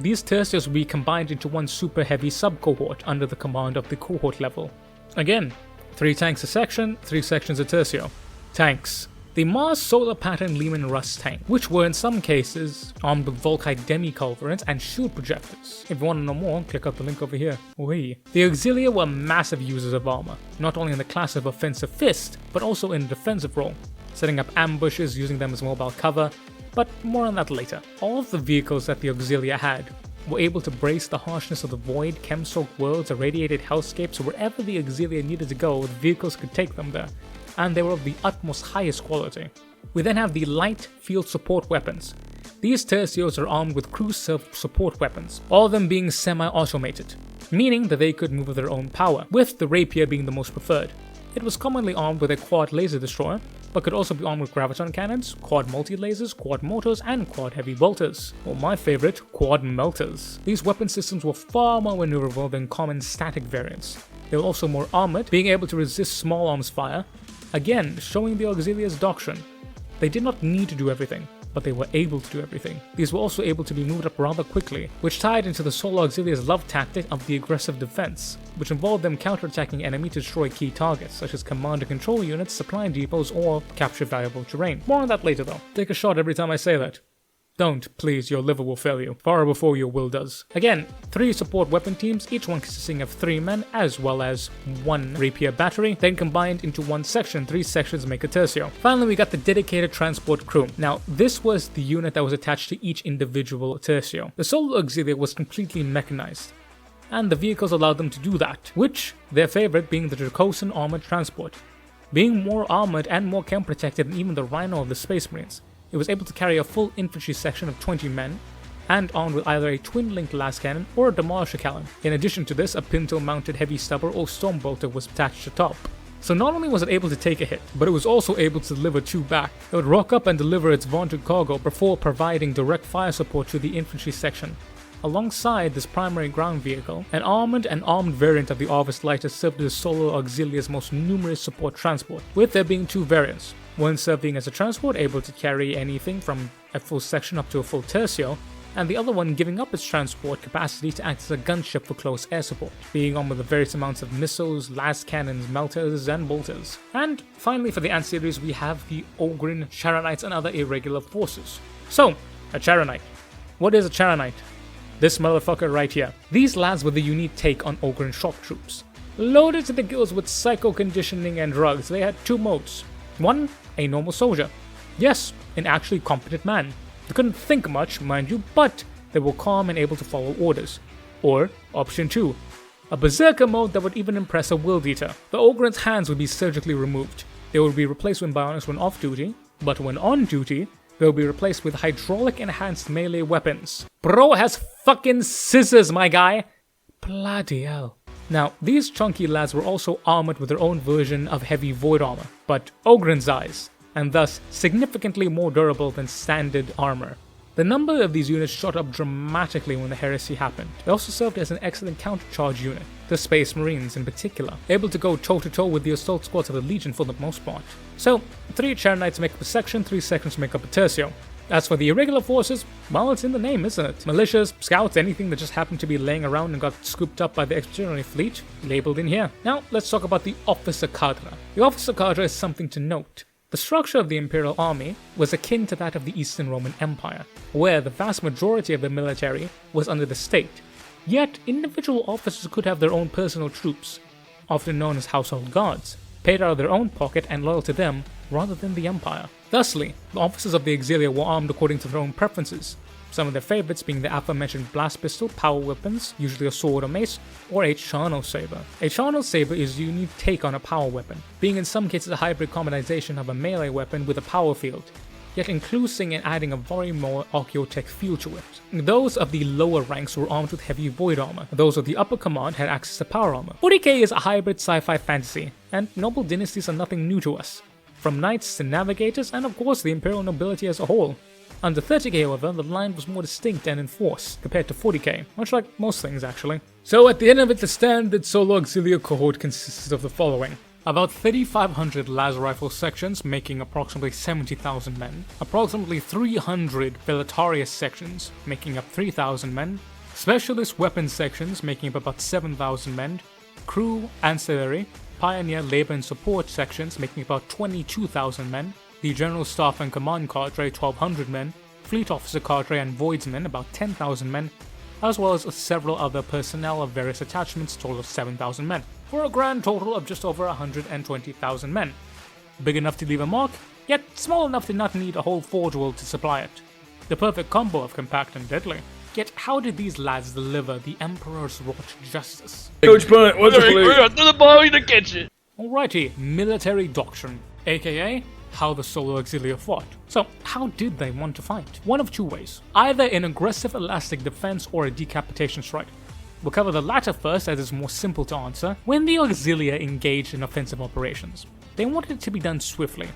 These tertios will be combined into one super heavy sub-cohort under the command of the cohort level. Again, 3 tanks a section, 3 sections a tertio. Tanks. The Mars Solar Pattern Lehman Russ tank, which were in some cases armed with Volkite demi-culverins and shield projectors. If you want to know more, click out the link over here. The Auxilia were massive users of armor, not only in the class of offensive fist, but also in a defensive role, setting up ambushes, using them as mobile cover, but more on that later. All of the vehicles that the Auxilia had were able to brace the harshness of the void, chem-soaked worlds, irradiated hellscapes, so wherever the Auxilia needed to go, the vehicles could take them there, and they were of the utmost highest quality. We then have the light field support weapons. These tertios are armed with crew self-support weapons, all of them being semi-automated, meaning that they could move of their own power, with the rapier being the most preferred. It was commonly armed with a quad laser destroyer, but could also be armed with graviton cannons, quad multi-lasers, quad mortars, and quad heavy bolters, or my favorite, quad melters. These weapon systems were far more maneuverable than common static variants, They were also more armored, being able to resist small arms fire, again showing the Auxilia's doctrine. They did not need to do everything, but they were able to do everything. These were also able to be moved up rather quickly, which tied into the Solo Auxilia's love tactic of the aggressive defense, which involved them counterattacking enemy to destroy key targets, such as command and control units, supply depots, or capture valuable terrain. More on that later though. Take a shot every time I say that. Don't, please, your liver will fail you, far before your will does. Again, 3 support weapon teams, each one consisting of 3 men, as well as 1 rapier battery, then combined into 1 section. 3 sections make a tercio. Finally, we got the dedicated transport crew. Now, this was the unit that was attached to each individual tercio. The Solo Auxilia was completely mechanized, and the vehicles allowed them to do that, which, their favorite being the Dracosan armored transport. Being more armored and more chem protected than even the Rhino of the Space Marines, it was able to carry a full infantry section of 20 men, and armed with either a twin-linked las cannon or a demolisher cannon. In addition to this, a pinto-mounted heavy stubber or stormbolter was attached to top. So not only was it able to take a hit, but it was also able to deliver 2 back. It would rock up and deliver its vaunted cargo before providing direct fire support to the infantry section. Alongside this primary ground vehicle, an armored and armed variant of the Arvis Lighter served as the Solo Auxilia's most numerous support transport, with there being 2 variants. One serving as a transport able to carry anything from a full section up to a full tercio, and the other one giving up its transport capacity to act as a gunship for close air support, being armed with the various amounts of missiles, las cannons, melters, and bolters. And finally for the ancillaries we have the Ogryn, Charonites, and other irregular forces. So, a Charonite. What is a Charonite? This motherfucker right here. These lads were the unique take on Ogryn shock troops. Loaded to the gills with psycho conditioning and drugs, they had 2 modes. 1, a normal soldier. Yes, an actually competent man. They couldn't think much, mind you, but they were calm and able to follow orders. Or, option 2, a berserker mode that would even impress a Wild Eater. The Ogryn's hands would be surgically removed. They would be replaced when bionics when off duty, but when on duty, they will be replaced with hydraulic enhanced melee weapons. Bro has fucking scissors, my guy! Bloody hell. Now, these chunky lads were also armored with their own version of heavy void armor, but Ogryn's eyes, and thus significantly more durable than standard armor. The number of these units shot up dramatically when the heresy happened. They also served as an excellent countercharge unit, the Space Marines in particular, able to go toe-to-toe with the assault squads of the Legion for the most part. So, 3 Charonites make up a section, 3 sections make up a tercio. As for the irregular forces, well, it's in the name, isn't it? Militias, scouts, anything that just happened to be laying around and got scooped up by the expeditionary fleet, labeled in here. Now, let's talk about the Officer Cadre. The Officer Cadre is something to note. The structure of the Imperial Army was akin to that of the Eastern Roman Empire, where the vast majority of the military was under the state. Yet, individual officers could have their own personal troops, often known as household guards, paid out of their own pocket and loyal to them rather than the Empire. Thusly, the officers of the Auxilia were armed according to their own preferences, some of their favorites being the aforementioned blast pistol, power weapons, usually a sword or mace, or a charno saber. A charno saber is a unique take on a power weapon, being in some cases a hybrid combination of a melee weapon with a power field, yet including and adding a very more archaeotech feel to it. Those of the lower ranks were armed with heavy void armor. Those of the upper command had access to power armor. 40k is a hybrid sci-fi fantasy, and noble dynasties are nothing new to us, from knights to navigators and of course the imperial nobility as a whole. Under 30k however, the line was more distinct and enforced compared to 40k, much like most things actually. So at the end of it, the standard Solo Auxilia cohort consisted of the following. About 3,500 las rifle sections making approximately 70,000 men, approximately 300 Velatarius sections making up 3,000 men, specialist weapons sections making up about 7,000 men, crew, ancillary, pioneer, labor and support sections making about 22,000 men, the general staff and command cadre 1,200 men, fleet officer cadre and voidsmen about 10,000 men, as well as several other personnel of various attachments total of 7,000 men, for a grand total of just over 120,000 men. Big enough to leave a mark, yet small enough to not need a whole ForgeWorld to supply it. The perfect combo of compact and deadly. Yet how did these lads deliver the Emperor's wrought justice? Coach Punt, what's the play? To the ball in the kitchen. Alrighty, military doctrine, aka how the Solo Auxilia fought. So, how did they want to fight? One of 2 ways. Either an aggressive elastic defense or a decapitation strike. We'll cover the latter first as it's more simple to answer. When the Auxilia engaged in offensive operations, they wanted it to be done swiftly.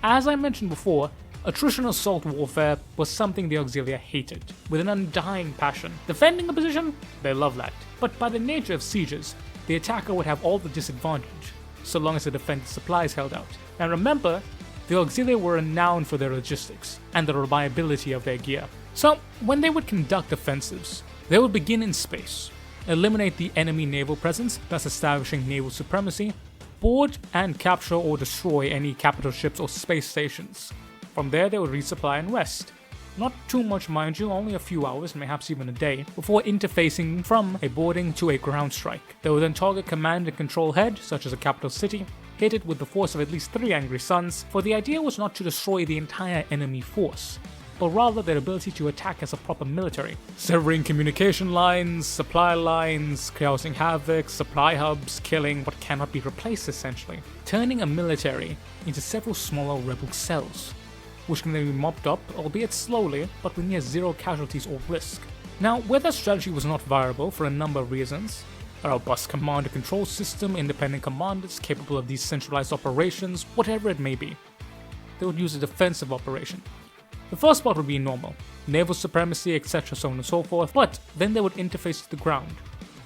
As I mentioned before, attrition assault warfare was something the Auxilia hated, with an undying passion. Defending a position? They love that. But by the nature of sieges, the attacker would have all the disadvantage, so long as the defender's supplies held out. And remember, the Auxilia were renowned for their logistics and the reliability of their gear. So, when they would conduct offensives, they would begin in space, eliminate the enemy naval presence, thus establishing naval supremacy, board and capture or destroy any capital ships or space stations. From there, they would resupply and rest. Not too much, mind you, only a few hours, perhaps even a day, before interfacing from a boarding to a ground strike. They would then target command and control head, such as a capital city, hit it with the force of at least 3 angry suns, for the idea was not to destroy the entire enemy force, but rather their ability to attack as a proper military, severing communication lines, supply lines, causing havoc, supply hubs, killing what cannot be replaced essentially, turning a military into several smaller rebel cells, which can then be mopped up, albeit slowly, but with near zero casualties or risk. Now, where that strategy was not viable for a number of reasons, a robust command and control system, independent commanders capable of decentralized operations, whatever it may be, they would use a defensive operation. The first part would be normal, naval supremacy, etc., so on and so forth, but then they would interface to the ground,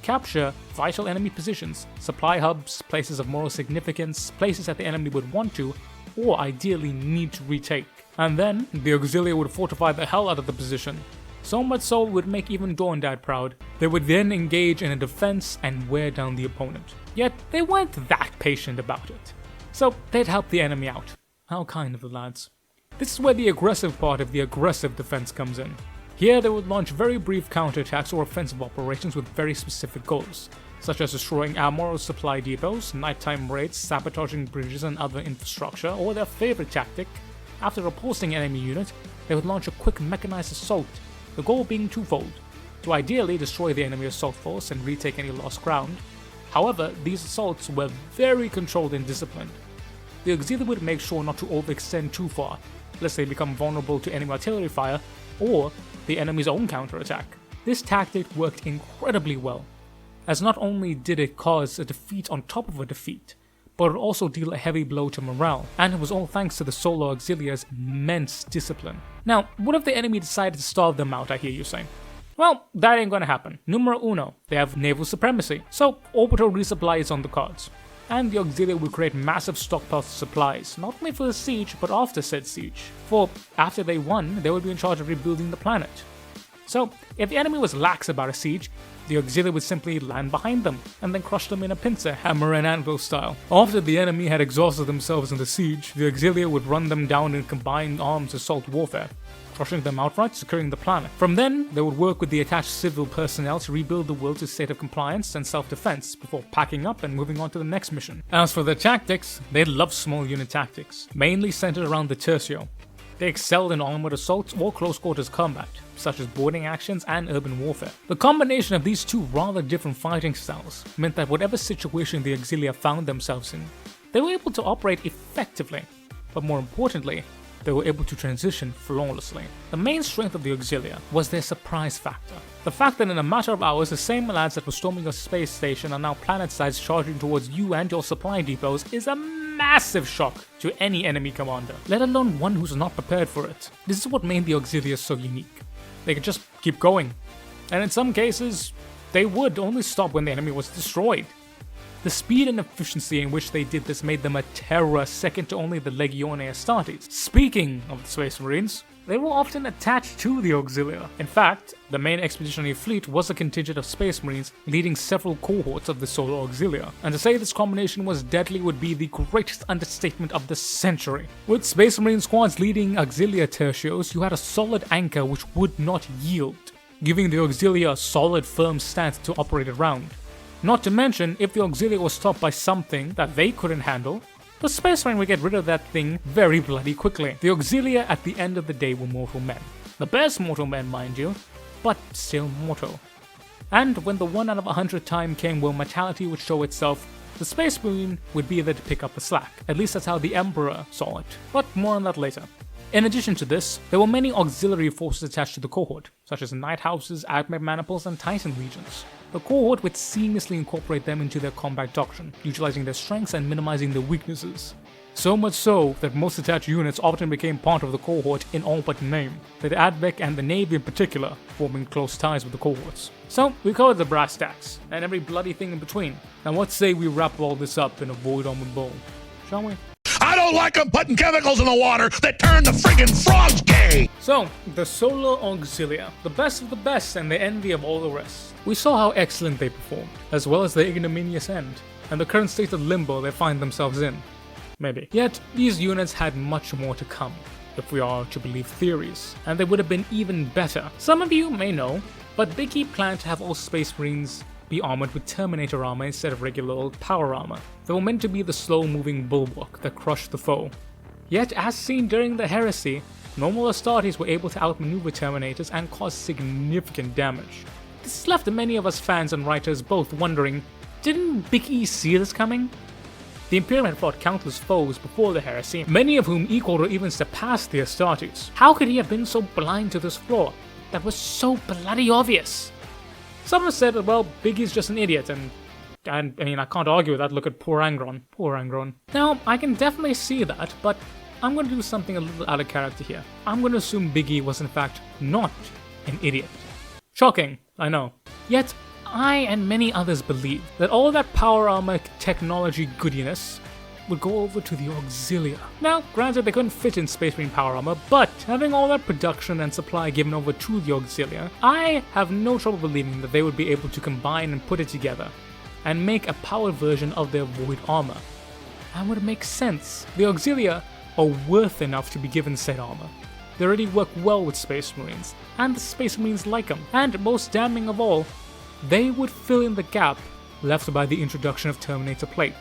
capture vital enemy positions, supply hubs, places of moral significance, places that the enemy would want to, or ideally need to retake. And then, the Auxilia would fortify the hell out of the position, so much so it would make even Dorndad proud. They would then engage in a defense and wear down the opponent. Yet, they weren't that patient about it. So, they'd help the enemy out. How kind of the lads. This is where the aggressive part of the aggressive defense comes in. Here, they would launch very brief counterattacks or offensive operations with very specific goals, such as destroying armor supply depots, nighttime raids, sabotaging bridges and other infrastructure, or their favorite tactic, after repulsing an enemy unit, they would launch a quick mechanized assault, the goal being twofold, to ideally destroy the enemy assault force and retake any lost ground. However, these assaults were very controlled and disciplined. The Auxilia would make sure not to overextend too far, lest they become vulnerable to enemy artillery fire or the enemy's own counterattack. This tactic worked incredibly well, as not only did it cause a defeat on top of a defeat, but it also deal a heavy blow to morale, and it was all thanks to the solo Auxilia's immense discipline. Now, what if the enemy decided to starve them out, I hear you saying? Well, that ain't gonna happen. Numero uno, they have naval supremacy, so orbital resupply is on the cards. And the Auxilia will create massive stockpiles of supplies, not only for the siege, but after said siege. For after they won, they would be in charge of rebuilding the planet. So, if the enemy was lax about a siege, the Auxilia would simply land behind them, and then crush them in a pincer, hammer and anvil style. After the enemy had exhausted themselves in the siege, the Auxilia would run them down in combined arms assault warfare, crushing them outright, securing the planet. From then, they would work with the attached civil personnel to rebuild the world to a state of compliance and self-defense, before packing up and moving on to the next mission. As for their tactics, they loved small unit tactics, mainly centered around the tercio. They excelled in armored assaults or close quarters combat, such as boarding actions and urban warfare. The combination of these two rather different fighting styles meant that whatever situation the Auxilia found themselves in, they were able to operate effectively, but more importantly, they were able to transition flawlessly. The main strength of the Auxilia was their surprise factor. The fact that in a matter of hours, the same lads that were storming your space station are now planet-sides charging towards you and your supply depots is a massive shock to any enemy commander, let alone one who's not prepared for it. This is what made the Auxilia so unique. They could just keep going, and in some cases, they would only stop when the enemy was destroyed. The speed and efficiency in which they did this made them a terror second to only the Legione Astartes. Speaking of the Space Marines, they were often attached to the Auxilia. In fact, the main expeditionary fleet was a contingent of Space Marines leading several cohorts of the solo Auxilia, and to say this combination was deadly would be the greatest understatement of the century. With Space Marine squads leading Auxilia tertios, you had a solid anchor which would not yield, giving the Auxilia a solid firm stance to operate around. Not to mention, if the Auxilia was stopped by something that they couldn't handle, the Space Marine would get rid of that thing very bloody quickly. The Auxilia at the end of the day were mortal men. The best mortal men, mind you, but still mortal. And when the 1 out of 100 time came where mortality would show itself, the Space Marine would be there to pick up the slack. At least that's how the Emperor saw it, but more on that later. In addition to this, there were many auxiliary forces attached to the cohort, such as Night Houses, Admech Maniples, and Titan Legions. The cohort would seamlessly incorporate them into their combat doctrine, utilizing their strengths and minimizing their weaknesses. So much so that most attached units often became part of the cohort in all but name, with the Advec and the Navy in particular forming close ties with the cohorts. So we covered the brass tacks, and every bloody thing in between. Now let's say we wrap all this up in a void armored bowl, shall we? I don't like them putting chemicals in the water that turn the friggin' frogs gay! So, the Solar Auxilia, the best of the best and the envy of all the rest. We saw how excellent they performed, as well as their ignominious end, and the current state of limbo they find themselves in. Maybe. Yet, these units had much more to come, if we are to believe theories, and they would have been even better. Some of you may know, but Big E planned to have all Space Marines be armored with Terminator armor instead of regular old power armor. They were meant to be the slow-moving bulwark that crushed the foe. Yet, as seen during the Heresy, normal Astartes were able to outmaneuver Terminators and cause significant damage. This left many of us fans and writers both wondering, didn't Big E see this coming? The Imperium had fought countless foes before the Heresy, many of whom equaled or even surpassed the Astartes. How could he have been so blind to this flaw that was so bloody obvious? Some have said that, well, Big E's just an idiot, and I mean, I can't argue with that. Look at poor Angron. Poor Angron. Now, I can definitely see that, but I'm going to do something a little out of character here. I'm going to assume Big E was in fact not an idiot. Shocking, I know. Yet, I and many others believe that all that power armor technology goodiness would go over to the Auxilia. Now, granted they couldn't fit in Space Marine power armor, but having all that production and supply given over to the Auxilia, I have no trouble believing that they would be able to combine and put it together and make a powered version of their void armor. That would make sense. The Auxilia are worth enough to be given said armor. They already work well with Space Marines, and the Space Marines like them, and most damning of all, they would fill in the gap left by the introduction of Terminator Plate,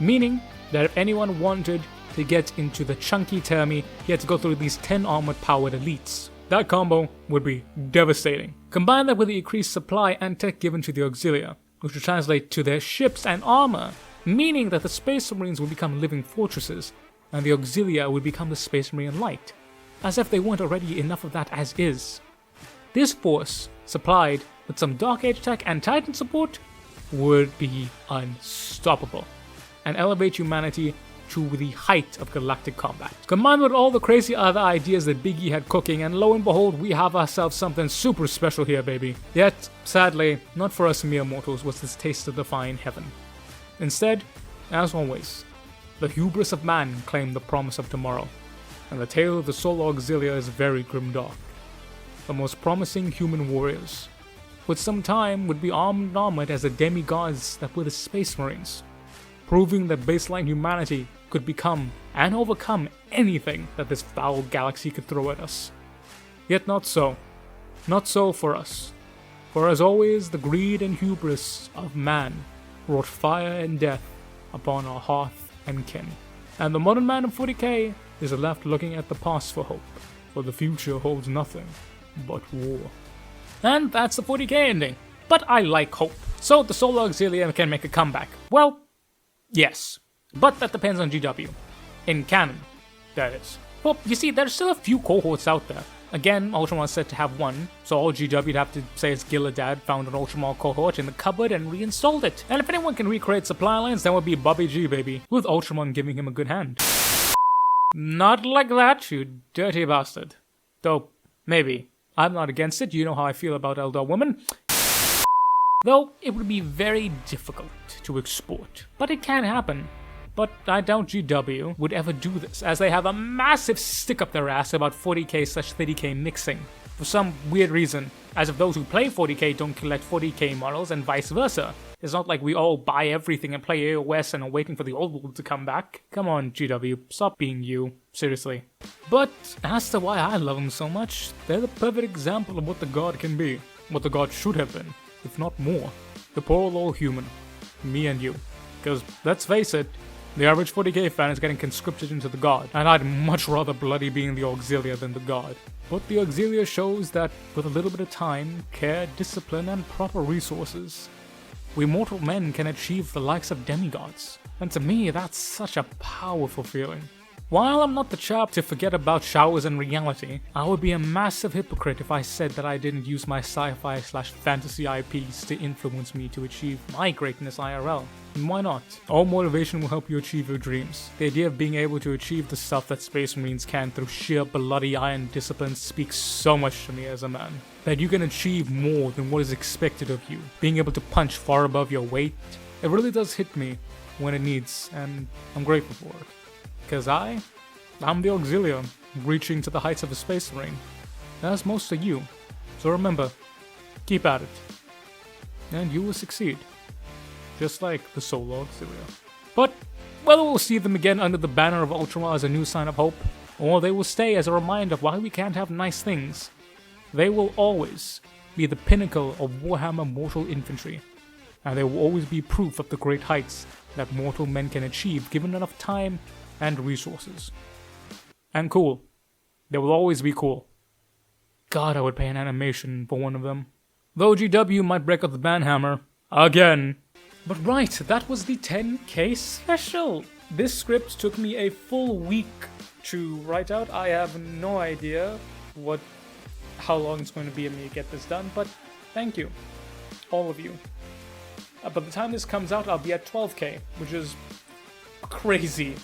meaning that if anyone wanted to get into the chunky Termi, he had to go through these 10 armored powered elites. That combo would be devastating. Combine that with the increased supply and tech given to the Auxilia, which would translate to their ships and armor, meaning that the Space Marines would become living fortresses, and the Auxilia would become the Space Marine Light, as if they weren't already enough of that as is. This force, supplied with some Dark Age tech and Titan support, would be unstoppable, and elevate humanity to the height of galactic combat. Combined with all the crazy other ideas that Big E had cooking, and lo and behold, we have ourselves something super special here, baby. Yet, sadly, not for us mere mortals was this taste of defying heaven. Instead, as always, the hubris of man claimed the promise of tomorrow, and the tale of the Solar Auxilia is very grimdark. The most promising human warriors, with some time, would be armed and armored as the demigods that were the Space Marines, proving that baseline humanity could become and overcome anything that this foul galaxy could throw at us. Yet not so. Not so for us. For as always, the greed and hubris of man wrought fire and death upon our hearth and kin. And the modern man of 40k is left looking at the past for hope, for the future holds nothing but war. And that's the 40k ending. But I like hope. So the Solar Auxilia can make a comeback. Well, yes. But that depends on GW. In canon, that is. Well, you see, there's still a few cohorts out there. Again, Ultramar is said to have one, so all GW would have to say is Gilladad found an Ultramar cohort in the cupboard and reinstalled it. And if anyone can recreate supply lines, that would be Bobby G, baby, with Ultramar giving him a good hand. Not like that, you dirty bastard. Though, maybe. I'm not against it, you know how I feel about Eldar women. Though, it would be very difficult to export. But it can happen. But I doubt GW would ever do this, as they have a massive stick up their ass about 40k/30k mixing. For some weird reason, as if those who play 40k don't collect 40k models and vice versa. It's not like we all buy everything and play AOS and are waiting for the old world to come back. Come on, GW, stop being you. Seriously. But as to why I love them so much, they're the perfect example of what the god can be. What the god should have been, if not more. The poor old human. Me and you. Because, let's face it, the average 40k fan is getting conscripted into the god, and I'd much rather bloody being the Auxilia than the god. But the Auxilia shows that with a little bit of time, care, discipline, and proper resources, we mortal men can achieve the likes of demigods. And to me, that's such a powerful feeling. While I'm not the chap to forget about showers and reality, I would be a massive hypocrite if I said that I didn't use my sci-fi/fantasy IPs to influence me to achieve my greatness IRL. And why not? All motivation will help you achieve your dreams. The idea of being able to achieve the stuff that Space Marines can through sheer bloody iron discipline speaks so much to me as a man. That you can achieve more than what is expected of you. Being able to punch far above your weight, it really does hit me when it needs, and I'm grateful for it. Because I'm the Auxilia, reaching to the heights of a Space Marine, as most of you. So remember, keep at it, and you will succeed. Just like the solo Auxilia. But whether we'll see them again under the banner of Ultramar as a new sign of hope, or they will stay as a reminder of why we can't have nice things, they will always be the pinnacle of Warhammer mortal infantry, and they will always be proof of the great heights that mortal men can achieve given enough time and resources. And cool. They will always be cool. God, I would pay an animation for one of them. Though GW might break up the banhammer again. But right, that was the 10k special. This script took me a full week to write out. I have no idea how long it's going to be of me to get this done, but thank you, all of you. By the time this comes out, I'll be at 12k, which is crazy.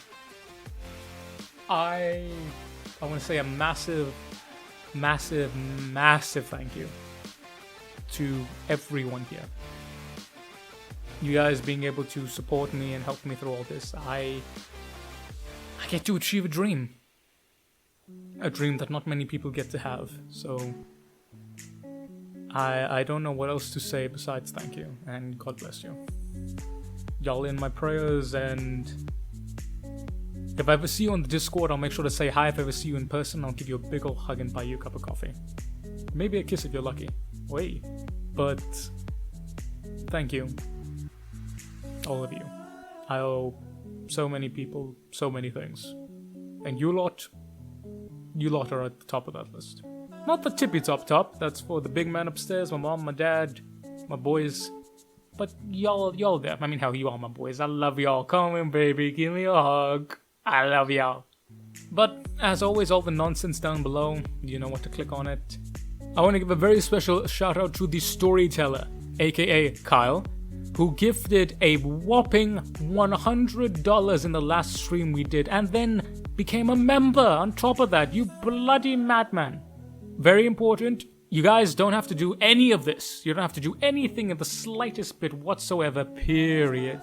I want to say a massive thank you to everyone here. You guys being able to support me and help me through all this. I get to achieve a dream. A dream that not many people get to have. So I don't know what else to say besides thank you and God bless you. Y'all in my prayers, and if I ever see you on the Discord, I'll make sure to say hi. If I ever see you in person, I'll give you a big ol' hug and buy you a cup of coffee. Maybe a kiss if you're lucky. Wait. But thank you. All of you. I owe so many people so many things. And you lot are at the top of that list. Not the tippy top, that's for the big man upstairs, my mom, my dad, my boys. But y'all there. I mean, hell, you are my boys. I love y'all. Come in, baby, give me a hug. I love y'all. But, as always, all the nonsense down below, you know what to click on it. I want to give a very special shout out to the storyteller, aka Kyle, who gifted a whopping $100 in the last stream we did, and then became a member on top of that. You bloody madman. Very important, you guys don't have to do any of this. You don't have to do anything in the slightest bit whatsoever, period.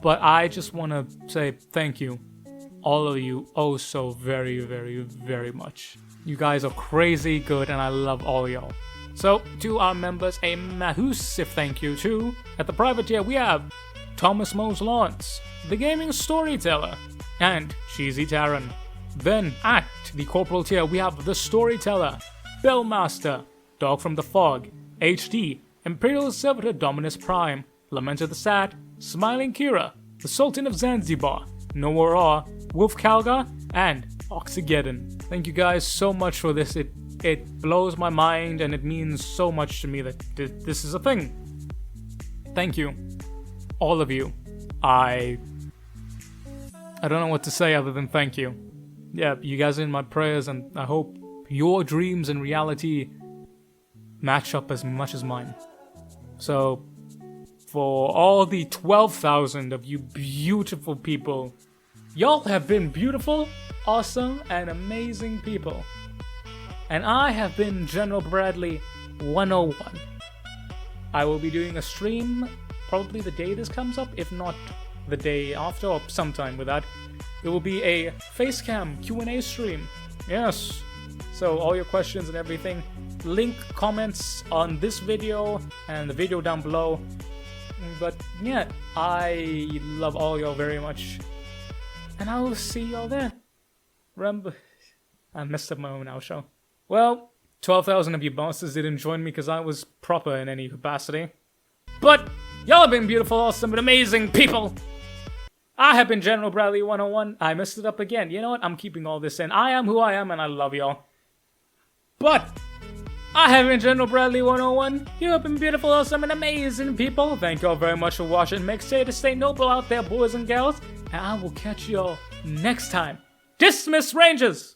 But I just want to say thank you, all of you, oh so very, very, very much. You guys are crazy good, and I love all y'all. So, to our members, a massive thank you to, at the private tier, we have Thomas Mose Lawrence, the gaming storyteller, and Cheesy Taran. Then, at the corporal tier, we have the storyteller, Bellmaster, Dog from the Fog, HD, Imperial Servitor Dominus Prime, Lament of the Sat, Smiling Kira, the Sultan of Zanzibar, Noah Ra, Wolf Kalgar, and Oxygeddon. Thank you guys so much for this. It blows my mind, and it means so much to me that this is a thing. Thank you. All of you. I don't know what to say other than thank you. Yeah, you guys are in my prayers, and I hope your dreams and reality match up as much as mine. So, for all the 12,000 of you beautiful people, y'all have been beautiful, awesome, and amazing people. And I have been General Bradley 101. I will be doing a stream probably the day this comes up, if not the day after, or sometime with that. It will be a Facecam Q&A stream. Yes. So all your questions and everything, link comments on this video and the video down below. But yeah, I love all y'all very much. And I will see y'all there. Remember, I messed up my own outro. Well, 12,000 of you bastards didn't join me because I was proper in any capacity. But y'all have been beautiful, awesome, and amazing people. I have been General Bradley 101. I messed it up again. You know what? I'm keeping all this in. I am who I am, and I love y'all. But I have been General Bradley 101. You have been beautiful, awesome, and amazing people. Thank y'all very much for watching. Make sure to stay noble out there, boys and girls. And I will catch y'all next time Dismiss Rangers!